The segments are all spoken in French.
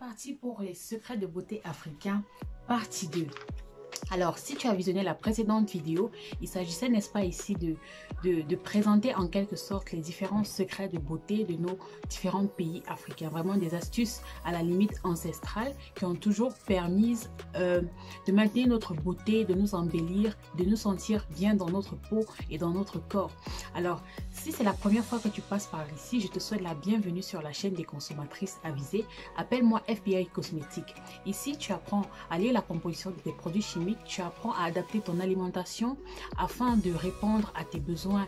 parti pour les secrets de beauté africains, partie 2. Alors, si tu as visionné la précédente vidéo, il s'agissait, n'est-ce pas, ici de présenter en quelque sorte les différents secrets de beauté de nos différents pays africains. Vraiment des astuces à la limite ancestrale qui ont toujours permis de maintenir notre beauté, de nous embellir, de nous sentir bien dans notre peau et dans notre corps. Alors, si c'est la première fois que tu passes par ici, je te souhaite la bienvenue sur la chaîne des consommatrices avisées. Appelle-moi FBI Cosmétique. Ici, tu apprends à lire la composition de tes produits chimiques, tu apprends à adapter ton alimentation afin de répondre à tes besoins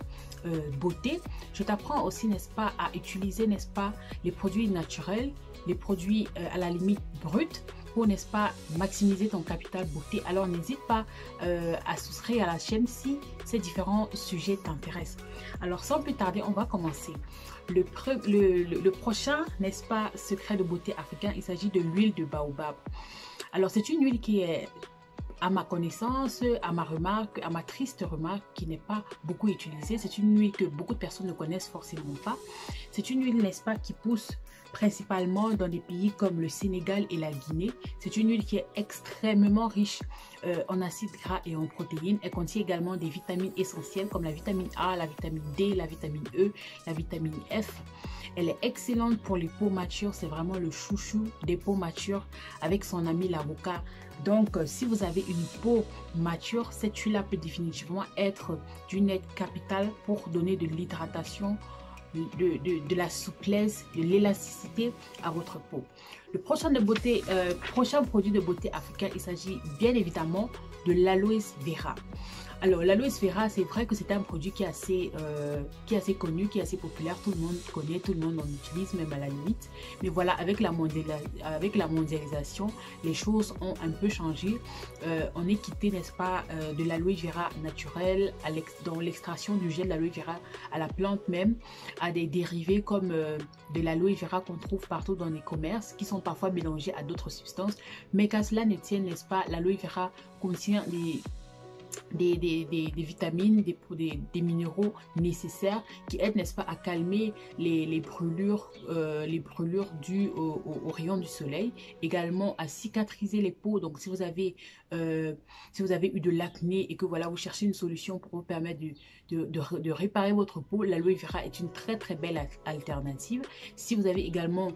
beauté. Je t'apprends aussi, n'est-ce pas, à utiliser, n'est-ce pas, les produits naturels, les produits à la limite bruts pour, n'est-ce pas, maximiser ton capital beauté. Alors n'hésite pas à souscrire à la chaîne si ces différents sujets t'intéressent. Alors sans plus tarder, on va commencer. Le prochain, n'est-ce pas, secret de beauté africain, il s'agit de l'huile de baobab. Alors c'est une huile qui est, à ma connaissance, à ma triste remarque, qui n'est pas beaucoup utilisée. C'est une huile que beaucoup de personnes ne connaissent forcément pas. C'est une huile, n'est-ce pas, qui pousse principalement dans des pays comme le Sénégal et la Guinée. C'est une huile qui est extrêmement riche en acides gras et en protéines. Elle contient également des vitamines essentielles comme la vitamine A, la vitamine D, la vitamine E, la vitamine F. Elle est excellente pour les peaux matures. C'est vraiment le chouchou des peaux matures avec son ami l'avocat. Donc, si vous avez une peau mature, cette huile-là peut définitivement être d'une aide capitale pour donner de l'hydratation, de la souplesse, de l'élasticité à votre peau. Le prochain produit de beauté africain, il s'agit bien évidemment de l'aloe vera. Alors l'aloe vera, c'est vrai que c'est un produit qui est assez connu, qui est assez populaire, tout le monde connaît, tout le monde en utilise même à la limite. Mais voilà, avec la mondialisation, les choses ont un peu changé. On est quitté, n'est-ce pas, de l'aloe vera naturelle, dans l'extraction du gel d'aloe vera à la plante même, à des dérivés comme de l'aloe vera qu'on trouve partout dans les commerces, qui sont parfois mélangés à d'autres substances. Mais qu'à cela ne tienne, n'est-ce pas, l'aloe vera contient des vitamines, des minéraux nécessaires qui aident, n'est-ce pas, à calmer les brûlures dues aux rayons du soleil, également à cicatriser les peaux. Donc si vous avez eu de l'acné et que voilà, vous cherchez une solution pour vous permettre de réparer votre peau, l'aloe vera est une très très belle alternative. Si vous avez également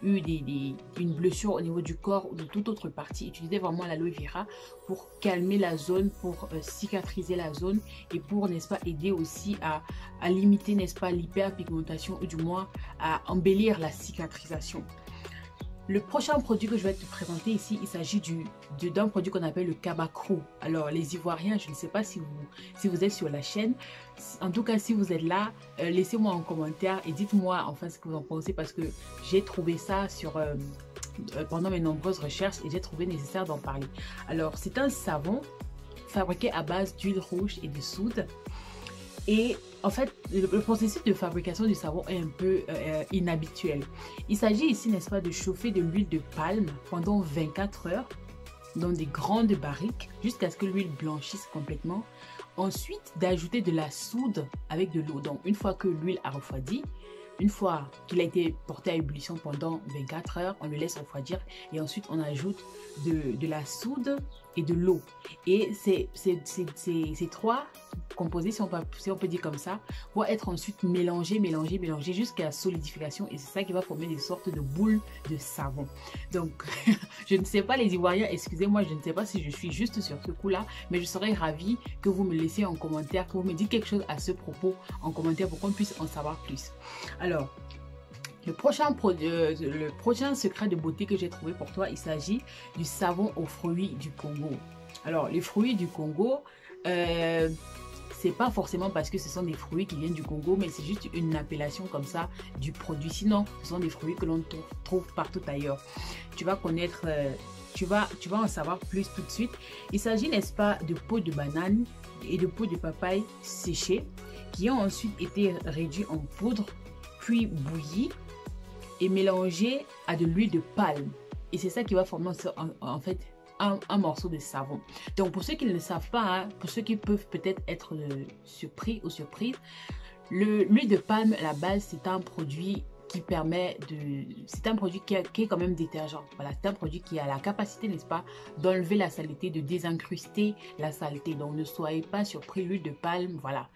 une blessure au niveau du corps ou de toute autre partie, utilisez vraiment l'aloe vera pour calmer la zone, pour cicatriser la zone et pour, n'est-ce pas, aider aussi à limiter, n'est-ce pas, l'hyperpigmentation ou du moins à embellir la cicatrisation. Le prochain produit que je vais te présenter ici, il s'agit d'un produit qu'on appelle le Kabakro. Alors les Ivoiriens, je ne sais pas si vous êtes sur la chaîne. En tout cas, si vous êtes là, laissez-moi en commentaire et dites-moi enfin ce que vous en pensez, parce que j'ai trouvé ça pendant mes nombreuses recherches et j'ai trouvé nécessaire d'en parler. Alors c'est un savon fabriqué à base d'huile rouge et de soude. Et en fait, le processus de fabrication du savon est un peu inhabituel. Il s'agit ici, n'est-ce pas, de chauffer de l'huile de palme pendant 24 heures dans des grandes barriques jusqu'à ce que l'huile blanchisse complètement. Ensuite, d'ajouter de la soude avec de l'eau. Donc, une fois que l'huile a refroidi, une fois qu'il a été porté à ébullition pendant 24 heures, on le laisse refroidir et ensuite on ajoute de la soude et de l'eau. Et ces trois composés, si on peut dire comme ça, vont être ensuite mélangés jusqu'à la solidification, et c'est ça qui va former des sortes de boules de savon. Donc, je ne sais pas les Ivoiriens, excusez-moi, je ne sais pas si je suis juste sur ce coup-là, mais je serais ravie que vous me laissiez en commentaire, que vous me dites quelque chose à ce propos en commentaire pour qu'on puisse en savoir plus. Alors, le prochain secret de beauté que j'ai trouvé pour toi, il s'agit du savon aux fruits du Congo. Alors, les fruits du Congo, c'est pas forcément parce que ce sont des fruits qui viennent du Congo, mais c'est juste une appellation comme ça du produit. Sinon, ce sont des fruits que l'on trouve partout ailleurs. Tu vas connaître, tu vas en savoir plus tout de suite. Il s'agit, n'est-ce pas, de peau de banane et de peau de papaye séchée qui ont ensuite été réduits en poudre, puis bouillis et mélangés à de l'huile de palme. Et c'est ça qui va former en fait un morceau de savon. Donc pour ceux qui ne le savent pas, hein, pour ceux qui peuvent peut-être être surpris ou surprises, l'huile de palme à la base, c'est un produit qui permet de... C'est un produit qui est quand même détergent. Voilà, c'est un produit qui a la capacité, n'est-ce pas, d'enlever la saleté, de désincruster la saleté. Donc, ne soyez pas surpris, l'huile de palme, voilà.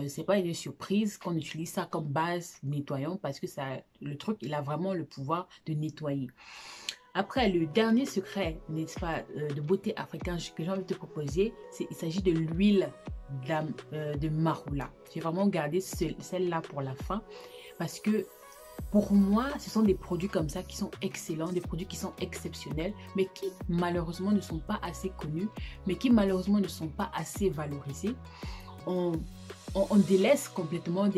C'est pas une surprise qu'on utilise ça comme base nettoyant parce que ça, le truc, il a vraiment le pouvoir de nettoyer. Après, le dernier secret, n'est-ce pas, de beauté africaine que j'ai envie de te proposer, il s'agit de l'huile de marula. J'ai vraiment gardé celle-là pour la fin parce que pour moi, ce sont des produits comme ça qui sont excellents, des produits qui sont exceptionnels, mais qui malheureusement ne sont pas assez connus, mais qui malheureusement ne sont pas assez valorisés. On délaisse complètement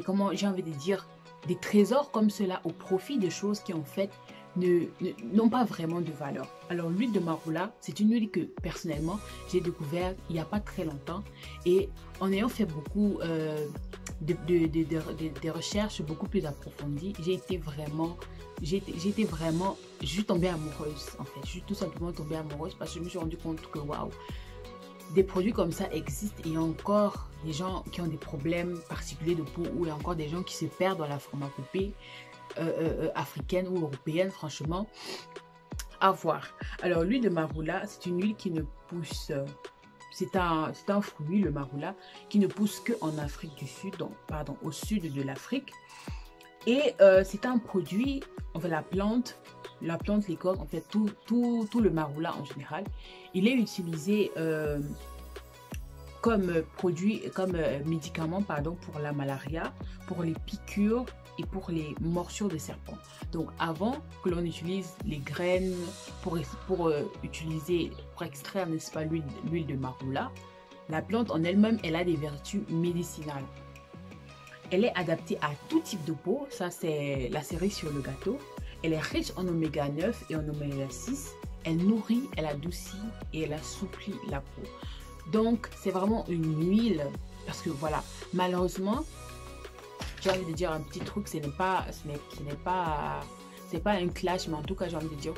comment j'ai envie de dire, des trésors comme cela au profit de choses qui en fait n'ont pas vraiment de valeur. Alors l'huile de marula, c'est une huile que personnellement j'ai découvert il n'y a pas très longtemps et en ayant fait beaucoup des recherches beaucoup plus approfondies, je suis tombée amoureuse en fait. Je suis tout simplement tombée amoureuse parce que je me suis rendu compte que waouh, des produits comme ça existent et il y a encore des gens qui ont des problèmes particuliers de peau ou il y a encore des gens qui se perdent dans la pharmacopée africaine ou européenne, franchement, à voir. Alors, l'huile de marula, c'est une huile qui ne pousse... c'est un fruit, le marula, qui ne pousse qu'en Afrique du Sud, donc, pardon, au sud de l'Afrique. Et c'est un produit, on fait la plante, l'écorce, en fait, tout le marula en général, il est utilisé comme produit, comme médicament, pardon, pour la malaria, pour les piqûres et pour les morsures de serpents. Donc, avant que l'on utilise les graines pour extraire, n'est-ce pas, l'huile de marula, la plante en elle-même, elle a des vertus médicinales. Elle est adaptée à tout type de peau, ça c'est la cerise sur le gâteau. Elle est riche en oméga 9 et en oméga 6. Elle nourrit, elle adoucit et elle assouplit la peau. Donc, c'est vraiment une huile parce que voilà, malheureusement, j'ai envie de dire un petit truc, ce n'est pas un clash, mais en tout cas, j'ai envie de dire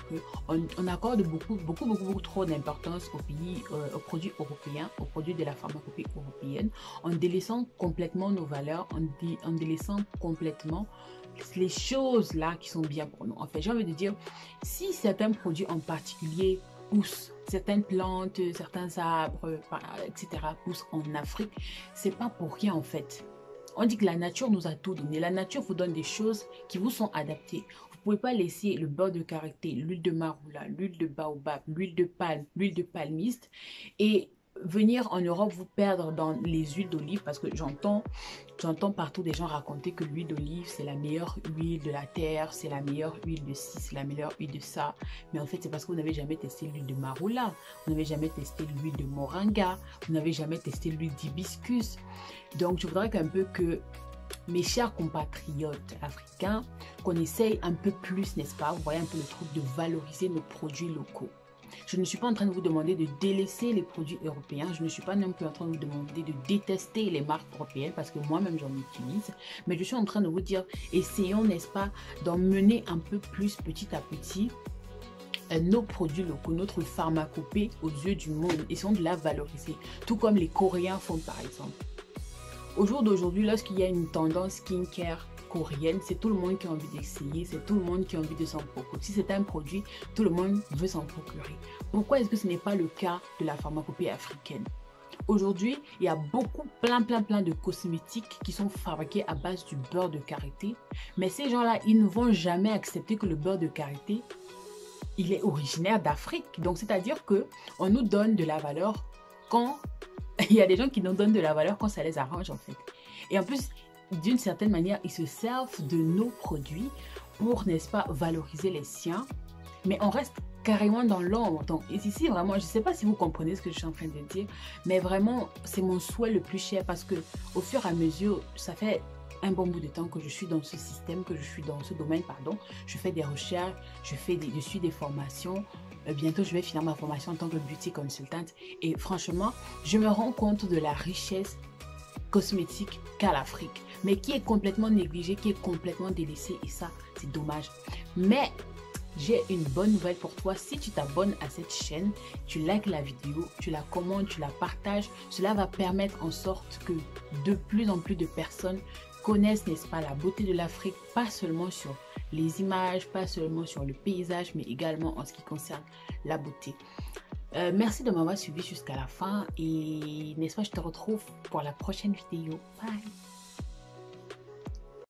qu'on accorde beaucoup trop d'importance aux produits européens, aux produits de la pharmacopée européenne, en délaissant complètement nos valeurs, en délaissant complètement les choses là qui sont bien pour nous. En fait, j'ai envie de dire, si certains produits en particulier poussent, certaines plantes, certains arbres, etc. poussent en Afrique, c'est pas pour rien en fait. On dit que la nature nous a tout donné. La nature vous donne des choses qui vous sont adaptées. Vous ne pouvez pas laisser le beurre de karité, l'huile de marula, l'huile de baobab, l'huile de palme, l'huile de palmiste et venir en Europe vous perdre dans les huiles d'olive parce que j'entends partout des gens raconter que l'huile d'olive c'est la meilleure huile de la terre, c'est la meilleure huile de ci, c'est la meilleure huile de ça. Mais en fait c'est parce que vous n'avez jamais testé l'huile de marula, vous n'avez jamais testé l'huile de moringa, vous n'avez jamais testé l'huile d'hibiscus. Donc je voudrais qu'un peu que mes chers compatriotes africains, qu'on essaye un peu plus, n'est-ce pas, vous voyez un peu le truc de valoriser nos produits locaux. Je ne suis pas en train de vous demander de délaisser les produits européens. Je ne suis pas non plus en train de vous demander de détester les marques européennes parce que moi-même j'en utilise. Mais je suis en train de vous dire, essayons, n'est-ce pas, d'en mener un peu plus petit à petit nos produits locaux, notre pharmacopée aux yeux du monde. Essayons de la valoriser, tout comme les Coréens font par exemple. Au jour d'aujourd'hui, lorsqu'il y a une tendance skincare coréenne, c'est tout le monde qui a envie d'essayer, c'est tout le monde qui a envie de s'en procurer. Si c'est un produit, tout le monde veut s'en procurer. Pourquoi est-ce que ce n'est pas le cas de la pharmacopée africaine? Aujourd'hui, il y a plein de cosmétiques qui sont fabriqués à base du beurre de karité. Mais ces gens-là, ils ne vont jamais accepter que le beurre de karité, il est originaire d'Afrique. Donc, c'est-à-dire qu'on nous donne de la valeur quand... Il y a des gens qui nous donnent de la valeur quand ça les arrange en fait. Et en plus, d'une certaine manière, ils se servent de nos produits pour, n'est-ce pas, valoriser les siens. Mais on reste carrément dans l'ombre. Donc ici, vraiment, je ne sais pas si vous comprenez ce que je suis en train de dire, mais vraiment, c'est mon souhait le plus cher parce que au fur et à mesure, ça fait un bon bout de temps que je suis dans ce système, que je suis dans ce domaine, pardon. Je fais des recherches, je suis des formations. Bientôt, je vais finir ma formation en tant que beauty consultante. Et franchement, je me rends compte de la richesse cosmétique qu'a l'Afrique, mais qui est complètement négligée, qui est complètement délaissée. Et ça, c'est dommage. Mais j'ai une bonne nouvelle pour toi. Si tu t'abonnes à cette chaîne, tu likes la vidéo, tu la commentes, tu la partages, cela va permettre en sorte que de plus en plus de personnes connaissent, n'est-ce pas, la beauté de l'Afrique, pas seulement sur les images, pas seulement sur le paysage, mais également en ce qui concerne la beauté. Merci de m'avoir suivi jusqu'à la fin et n'est-ce pas, je te retrouve pour la prochaine vidéo. Bye!